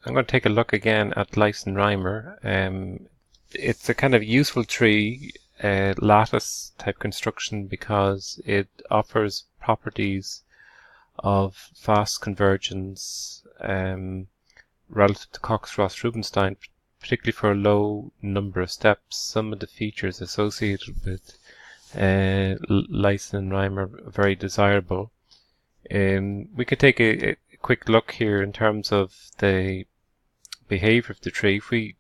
I'm going to take a look again at Leisen Reimer. It's a kind of useful tree, lattice type construction, because it offers properties of fast convergence relative to Cox Ross Rubinstein, particularly for a low number of steps. Some of the features associated with Leisen Reimer are very desirable. We could take a quick look here in terms of the behavior of the tree. If we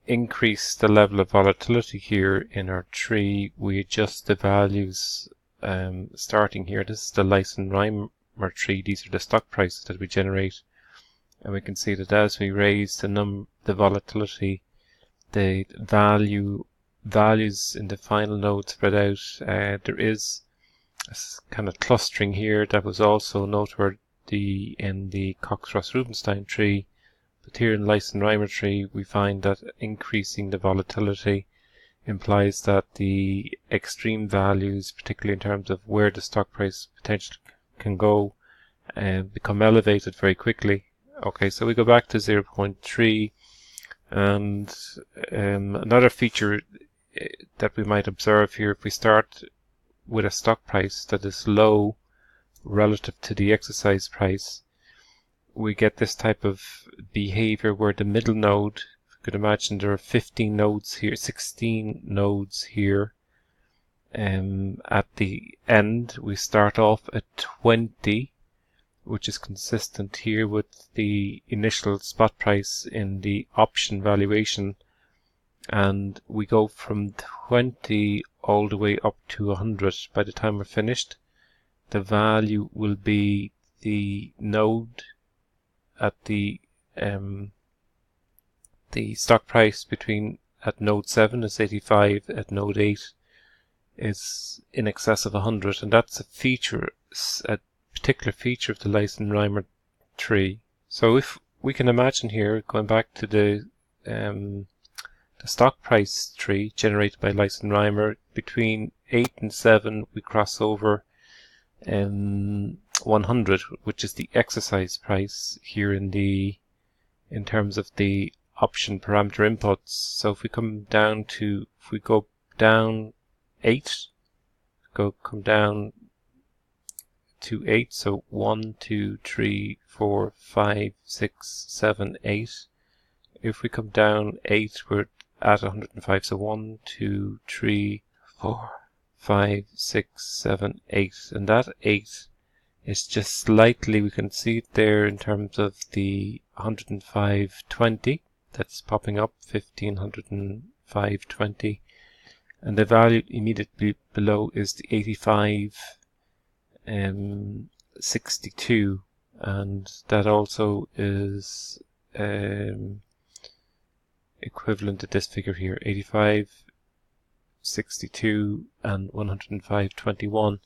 increase the level of volatility here in our tree, we adjust the values starting here. This is the Leisen Reimer tree. These are the stock prices that we generate, and we can see that as we raise the volatility, the values in the final node spread out. There is a kind of clustering here that was also noteworthy in the Cox Ross Rubinstein tree, but here in Leisen Reimer tree we find that increasing the volatility implies that the extreme values, particularly in terms of where the stock price potentially can go, become elevated very quickly. Okay, so we go back to 0.3, and another feature that we might observe here, if we start with a stock price that is low relative to the exercise price, we get this type of behavior where the middle node, if you could imagine there are 15 nodes here, 16 nodes here. At the end, we start off at 20, which is consistent here with the initial spot price in the option valuation, and we go from 20 all the way up to 100. By the time we're finished, the value will be the node at the stock price at node 7 is 85, at node 8 is in excess of 100, and that's a particular feature of the Leisen Reimer tree. So if we can imagine here, going back to the stock price tree generated by Leisen Reimer, between 8 and 7 we cross over 100, which is the exercise price here in terms of the option parameter inputs. So if we come down if we go down 8, come down to 8, so 1, 2, 3, 4, 5, 6, 7, 8. If we come down 8, we're at 105, so 1, 2, 3, 4, 5, 6, 7, 8, and that 8 is just slightly, we can see it there in terms of the 105.20 that's popping up, 1505.20, and the value immediately below is the 85.62, and that also is equivalent to this figure here, 85.62 and 105.21.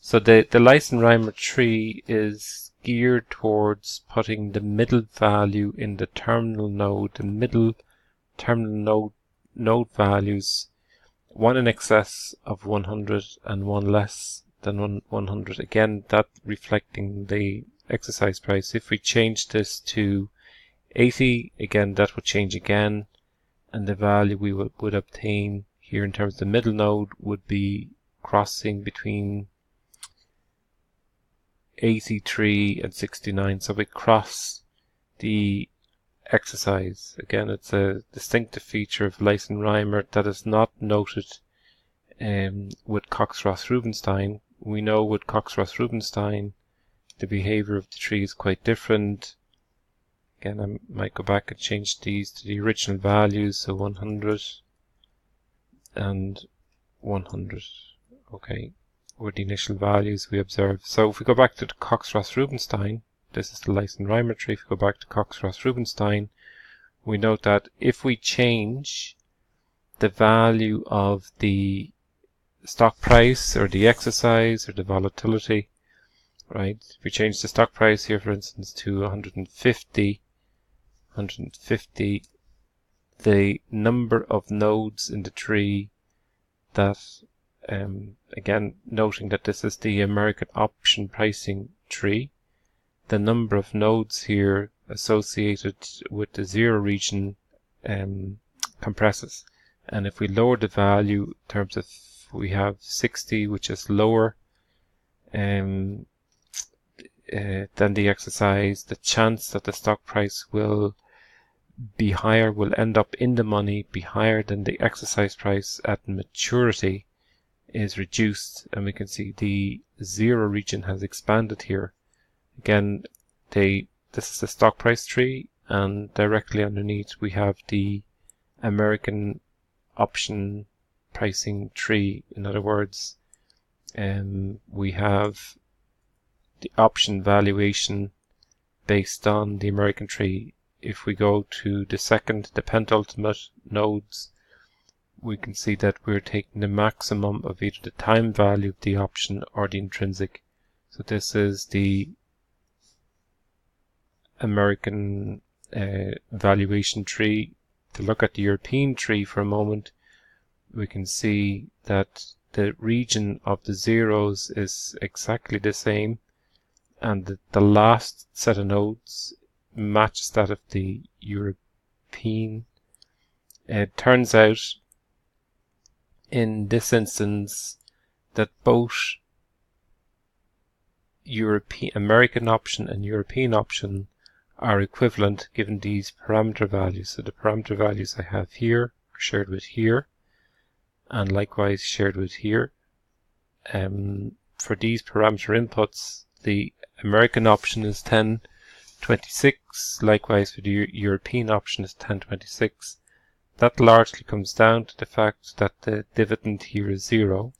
So the Leisen Reimer tree is geared towards putting the middle value in the terminal node, the middle terminal node values, one in excess of 100 and one less than 100. Again, that reflecting the exercise price. If we change this to 80, again that would change again, and the value we would obtain here in terms of the middle node would be crossing between 83 and 69. So we cross the exercise. Again, it's a distinctive feature of Leisen Reimer that is not noted with Cox Ross Rubinstein. We know with Cox Ross Rubinstein the behavior of the tree is quite different. Again, I might go back and change these to the original values, so 100 and 100. Okay, were the initial values we observed. So if we go back to the Cox Ross Rubinstein, this is the Leisen Reimer tree. If we go back to Cox Ross Rubinstein, we note that if we change the value of the stock price or the exercise or the volatility, right? If we change the stock price here, for instance, to 150, the number of nodes in the tree that, again, noting that this is the American option pricing tree, the number of nodes here associated with the 0 region compresses. And if we lower the value in terms of, we have 60, which is lower than the exercise, the chance that the stock price will be higher, will end up in the money, be higher than the exercise price at maturity, is reduced. And we can see the 0 region has expanded here. Again, this is the stock price tree, and directly underneath we have the American option pricing tree. In other words, we have the option valuation based on the American tree. If we go to the second, the penultimate nodes, we can see that we're taking the maximum of either the time value of the option or the intrinsic. So this is the American valuation tree. To look at the European tree for a moment, we can see that the region of the zeros is exactly the same, and the last set of nodes matches that of the European. It turns out in this instance that both American option and European option are equivalent given these parameter values. So the parameter values I have here are shared with here, and likewise shared with here. For these parameter inputs, the American option is 1026, likewise for the European option is 1026. That largely comes down to the fact that the dividend here is 0.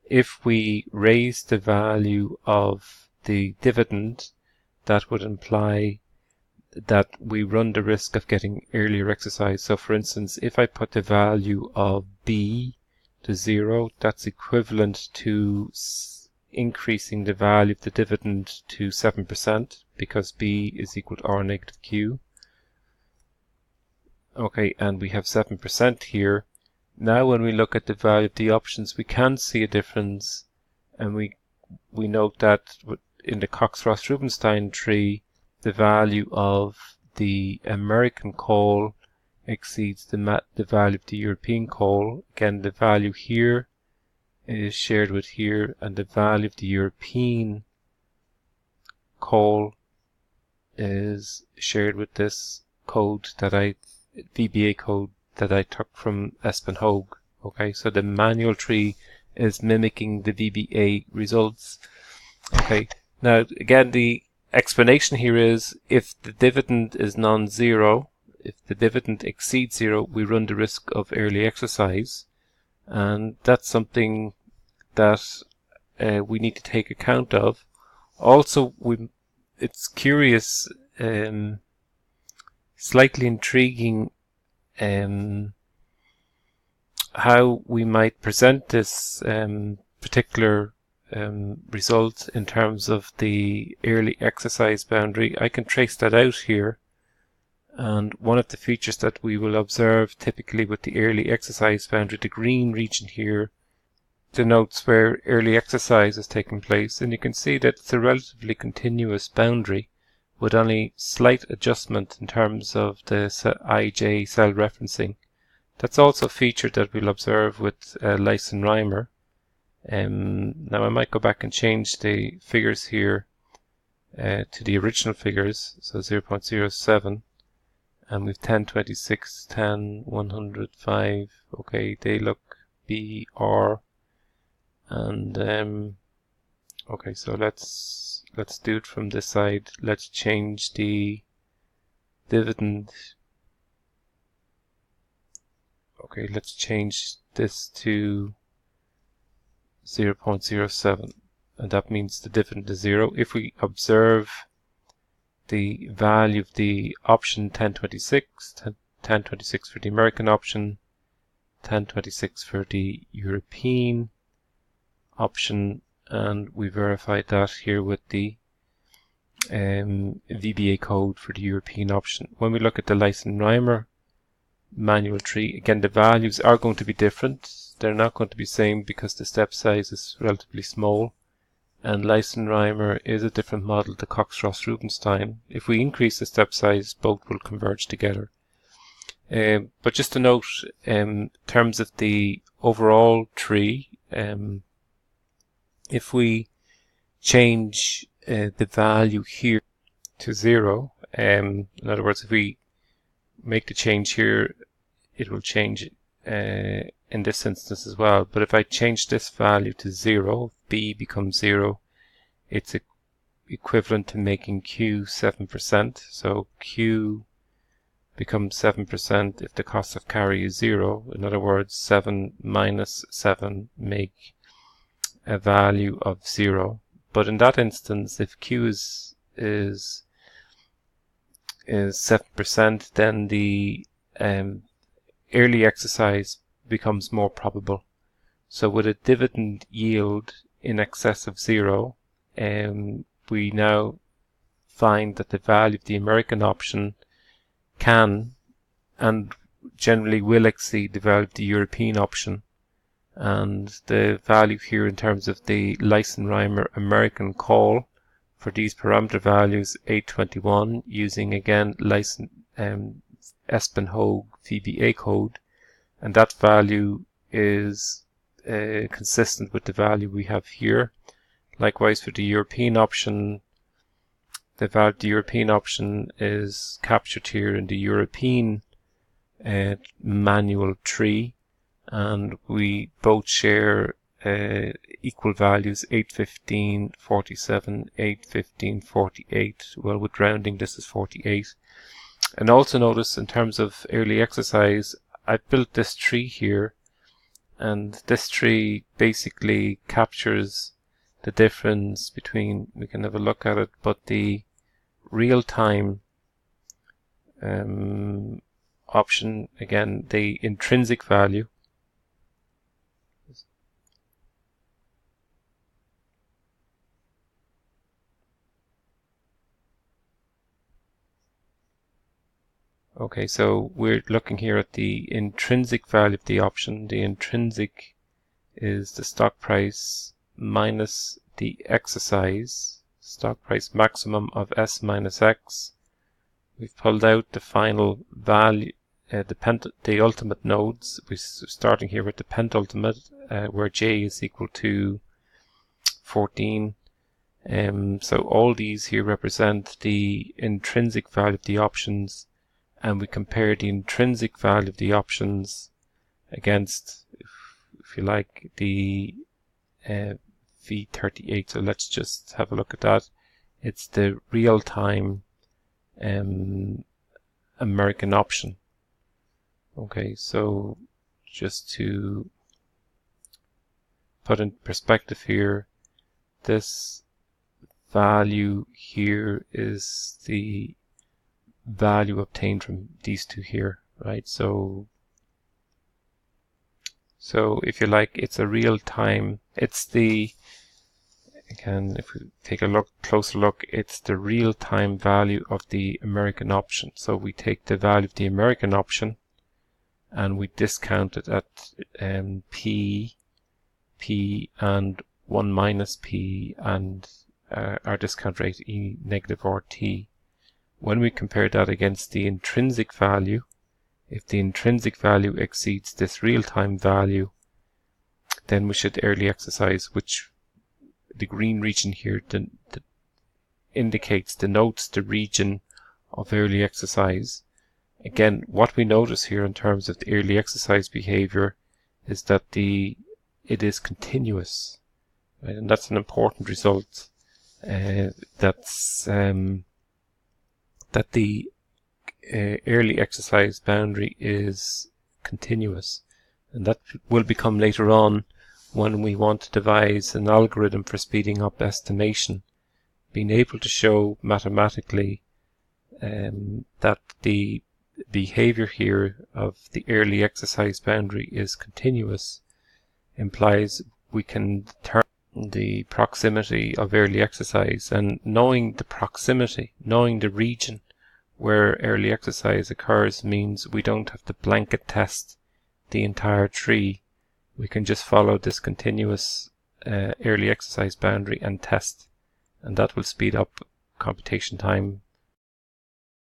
If we raise the value of the dividend, that would imply that we run the risk of getting earlier exercise. So for instance, if I put the value of B to 0, that's equivalent to increasing the value of the dividend to 7%, because B is equal to R negative Q. Okay, and we have 7% here. Now when we look at the value of the options, we can see a difference, and we note that in the Cox Ross Rubinstein tree, the value of the American call exceeds the value of the European call. Again, the value here is shared with here, and the value of the European call is shared with this code that VBA code that I took from Espen Hogue. Okay, so the manual tree is mimicking the VBA results. Okay, now again, the explanation here is if the dividend is non-zero, if the dividend exceeds 0, we run the risk of early exercise, and that's something that we need to take account of. Also, it's curious, slightly intriguing how we might present this particular result in terms of the early exercise boundary. I can trace that out here, and one of the features that we will observe typically with the early exercise boundary, the green region here, denotes where early exercise is taking place, and you can see that it's a relatively continuous boundary with only slight adjustment in terms of the IJ cell referencing. That's also a feature that we'll observe with Leisen Reimer. Now I might go back and change the figures here to the original figures, so 0.07, and we've 1026, 10, 105. Okay, they look BR, and okay, so let's do it from this side. Let's change the dividend. Okay, let's change this to 0.07, and that means the dividend is 0. If we observe the value of the option 1026 for the American option, 1026 for the European option, and we verified that here with the VBA code for the European option. When we look at the Leisen Reimer manual tree, again the values are going to be different. They're not going to be the same because the step size is relatively small, and Leisen Reimer is a different model to Cox Ross Rubinstein. If we increase the step size, both will converge together. But just to note, in terms of the overall tree, if we change the value here to 0, in other words, if we make the change here, it will change in this instance as well. But if I change this value to 0, b becomes 0, it's equivalent to making q 7%. So q becomes 7% if the cost of carry is 0. In other words, 7 minus 7 make a value of 0. But in that instance, if q is 7%, then the early exercise becomes more probable. So with a dividend yield in excess of 0, we now find that the value of the American option can and generally will exceed the value of the European option. And the value here in terms of the Leisen Reimer American call for these parameter values, 821, using again Leisen Espenhogue VBA code, and that value is consistent with the value we have here. Likewise for the European option, the value of the European option is captured here in the European manual tree, and we both share equal values, 815, 47, 815, 48. Well, with rounding, this is 48. And also notice in terms of early exercise, I built this tree here, and this tree basically captures the difference between, we can have a look at it, but the real-time option, again, the intrinsic value, okay, so we're looking here at the intrinsic value of the option. The intrinsic is the stock price minus the exercise, stock price maximum of S minus X. We've pulled out the final value, the ultimate nodes. We're starting here with the pentultimate, where J is equal to 14. So all these here represent the intrinsic value of the options, and we compare the intrinsic value of the options against, if you like, the V38. So let's just have a look at that. It's the real-time American option. Okay, so just to put in perspective here, this value here is the value obtained from these two here, right? So if you like, it's a real time, it's the, again, if we take a closer look, it's the real time value of the American option. So we take the value of the American option and we discount it at P, and 1 minus P, and our discount rate E negative RT. When we compare that against the intrinsic value, if the intrinsic value exceeds this real-time value, then we should early exercise, which the green region here denotes the region of early exercise. Again, what we notice here in terms of the early exercise behavior is that it is continuous, right? And that's an important result. That the early exercise boundary is continuous, and that will become later on when we want to devise an algorithm for speeding up estimation, being able to show mathematically that the behavior here of the early exercise boundary is continuous implies we can determine the proximity of early exercise, and knowing the proximity, knowing the region where early exercise occurs, means we don't have to blanket test the entire tree. We can just follow this continuous early exercise boundary and test, and that will speed up computation time